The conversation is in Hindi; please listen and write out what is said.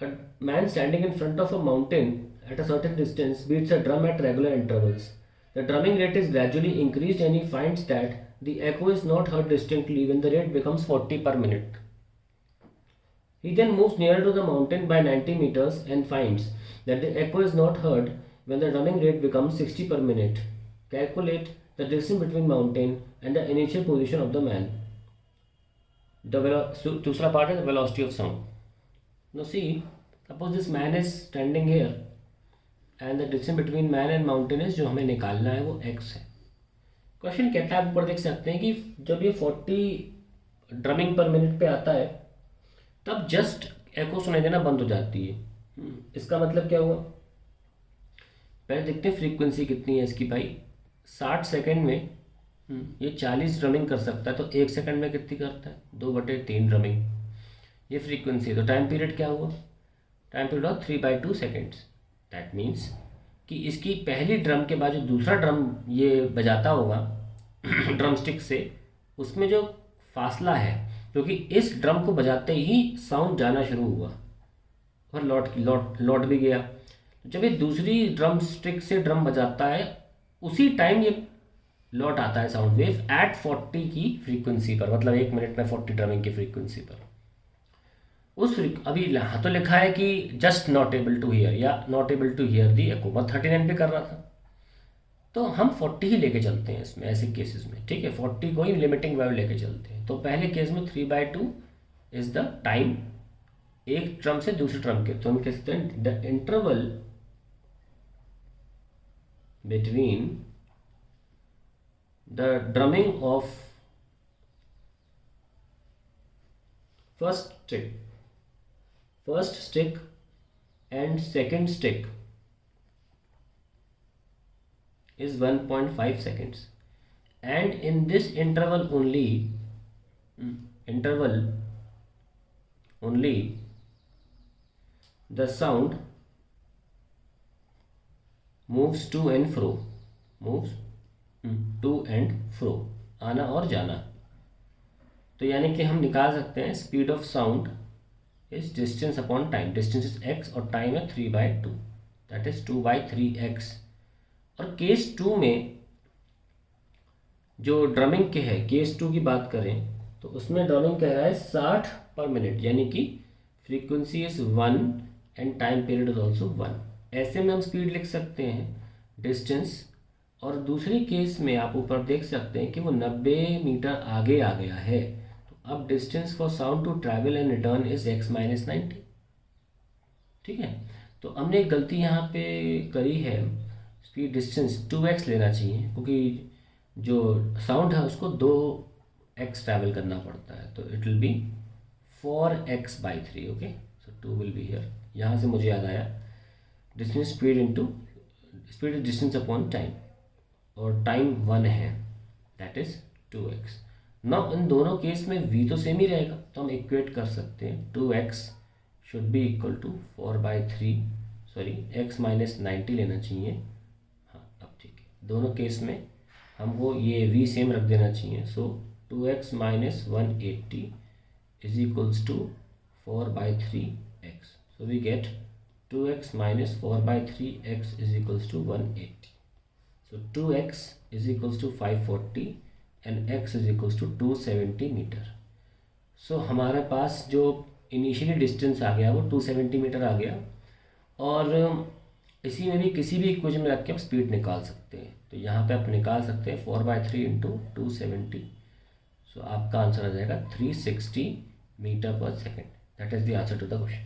A man standing in front of a mountain at a certain distance beats a drum at regular intervals. The drumming rate is gradually increased and he finds that the echo is not heard distinctly when the rate becomes 40 per minute. He then moves nearer to the mountain by 90 meters and finds that the echo is not heard when the drumming rate becomes 60 per minute. Calculate the distance between mountain and the initial position of the man. दूसरा पार्ट है the velocity of sound. Now see, suppose this man is standing here and the distance between man and mountain is, जो हमें निकालना है वो x है. क्वेश्चन कहता है, आप ऊपर देख सकते हैं कि जब ये 40 ड्रमिंग पर मिनट पे आता है तब जस्ट एको सुनाई देना बंद हो जाती है. इसका मतलब क्या हुआ? पहले देखते हैं फ्रीक्वेंसी कितनी है इसकी भाई. 60 सेकेंड में ये 40 ड्रमिंग कर सकता है, तो 1 सेकंड में कितनी करता है? 2/3 ड्रमिंग. ये फ्रीक्वेंसी. तो टाइम पीरियड क्या हुआ? टाइम पीरियड हुआ 3/2 सेकेंड्स. दैट मीन्स कि इसकी पहली ड्रम के बाद जो दूसरा ड्रम ये बजाता होगा ड्रम स्टिक से, उसमें जो फासला है, क्योंकि इस ड्रम को बजाते ही साउंड जाना शुरू हुआ और लौट भी गया. जब ये दूसरी ड्रम स्टिक से ड्रम बजाता है उसी टाइम ये लौट आता है साउंड वेव एट 40 की फ्रीक्वेंसी पर, मतलब 1 मिनट में 40 ड्रमिंग की फ्रीक्वेंसी पर. अभी यहाँ तो लिखा है कि just not able to hear या not able to hear the echo, मैं 39 पे कर रहा था, तो हम 40 ही लेके चलते हैं इसमें, ऐसे केसेस में. ठीक है, 40 को ही लिमिटिंग वैल्यू लेके चलते हैं. तो पहले केस में 3/2 इज द टाइम एक ड्रम से दूसरे ड्रम के. तो हम कह सकते हैं the interval between the drumming of first stick and second stick is 1.5 seconds, and in this interval only the sound moves to and fro, आना और जाना. तो यानी कि हम निकाल सकते हैं speed of sound is distance upon time. Distance is x और टाइम है 3/2, दैट इज 2/3x. और केस 2 में जो ड्रमिंग के है, केस 2 की बात करें तो उसमें ड्रमिंग कह रहा है 60 पर मिनट, यानी कि frequency is 1 and time period is also 1. ऐसे में हम स्पीड लिख सकते हैं डिस्टेंस. और दूसरी केस में आप ऊपर देख सकते हैं कि वो 90 मीटर आगे आ गया है. अब distance for sound to travel and return is x - 90. ठीक है, तो हमने एक गलती यहाँ पे करी है, इसकी डिस्टेंस 2x लेना चाहिए, क्योंकि जो साउंड है उसको 2x ट्रैवल करना पड़ता है. तो it will be 4x/3. Okay, so 2 will be here. यहाँ से मुझे याद आया distance speed into speed is distance upon time, और टाइम 1 है, दैट इज 2x. ना इन दोनों केस में v तो सेम ही रहेगा, तो हम इक्वेट कर सकते हैं 2x should be equal to 4/3, sorry x - 90 लेना चाहिए. हाँ, अब ठीक है, दोनों केस में हमको ये v सेम रख देना चाहिए. So 2x - 180 is equals to 4/3x. So we get 2x - 4/3x is equals to 180. So 2x is equals to 540 and x is equals to 270 metre. सो हमारे पास जो इनिशियली डिस्टेंस आ गया वो 270 मीटर आ गया, और इसी में भी किसी भी इक्वेशन में रख के आप स्पीड निकाल सकते हैं. तो यहाँ पे आप निकाल सकते हैं 4/3 इंटू 270. सो आपका आंसर आ जाएगा 360 metre per second. That is the answer to the question.